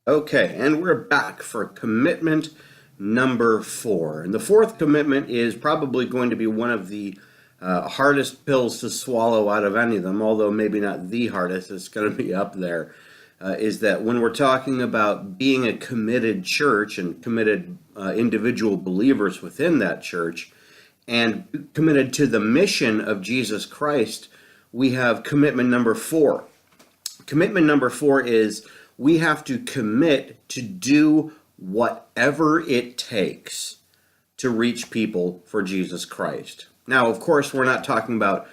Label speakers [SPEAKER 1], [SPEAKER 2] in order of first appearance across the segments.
[SPEAKER 1] Okay, and we're back for commitment number 4. And the fourth commitment is probably going to be one of the hardest pills to swallow out of any of them, although maybe not the hardest, it's going to be up there. Is that when we're talking about being a committed church and committed individual believers within that church and committed to the mission of Jesus Christ, we have commitment number 4. Commitment number 4 is we have to commit to do whatever it takes to reach people for Jesus Christ. Now, of course, we're not talking about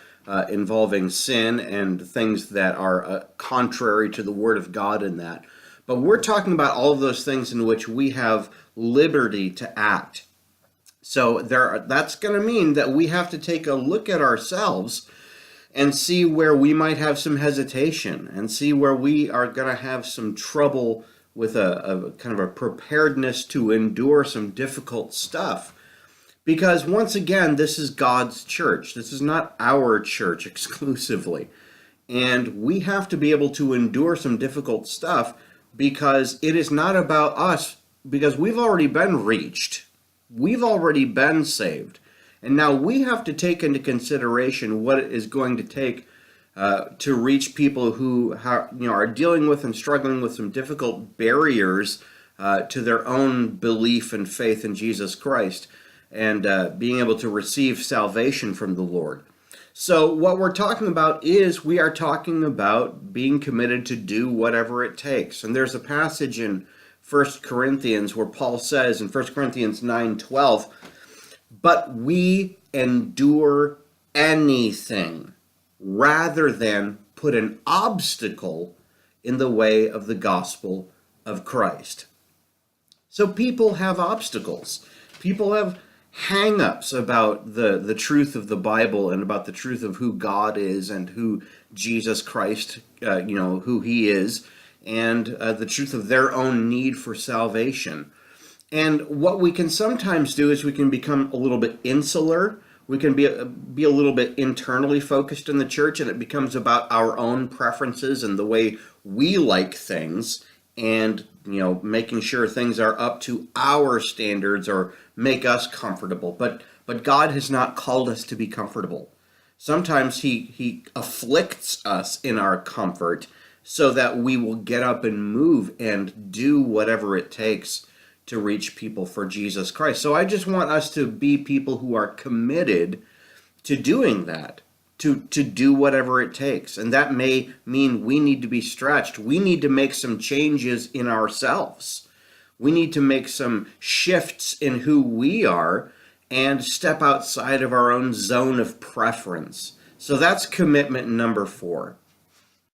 [SPEAKER 1] involving sin and things that are contrary to the Word of God in that, but we're talking about all of those things in which we have liberty to act. So that's going to mean that we have to take a look at ourselves and see where we might have some hesitation and see where we are going to have some trouble with a kind of a preparedness to endure some difficult stuff. Because once again, this is God's church. This is not our church exclusively. And we have to be able to endure some difficult stuff because it is not about us, because we've already been reached. We've already been saved. And now we have to take into consideration what it is going to take to reach people who are dealing with and struggling with some difficult barriers to their own belief and faith in Jesus Christ and being able to receive salvation from the Lord. So what we're talking about is we are talking about being committed to do whatever it takes. And there's a passage in 1 Corinthians where Paul says in 1 Corinthians 9:12, but we endure anything rather than put an obstacle in the way of the gospel of Christ. So people have obstacles. People have hang-ups about the truth of the Bible and about the truth of who God is and who Jesus Christ, who he is, and the truth of their own need for salvation. And what we can sometimes do is we can become a little bit insular. We can be a little bit internally focused in the church, and it becomes about our own preferences and the way we like things, and making sure things are up to our standards or make us comfortable. But God has not called us to be comfortable. Sometimes he afflicts us in our comfort so that we will get up and move and do whatever it takes to reach people for Jesus Christ. So I just want us to be people who are committed to doing that, to do whatever it takes. And that may mean we need to be stretched. We need to make some changes in ourselves. We need to make some shifts in who we are and step outside of our own zone of preference. So that's commitment number 4.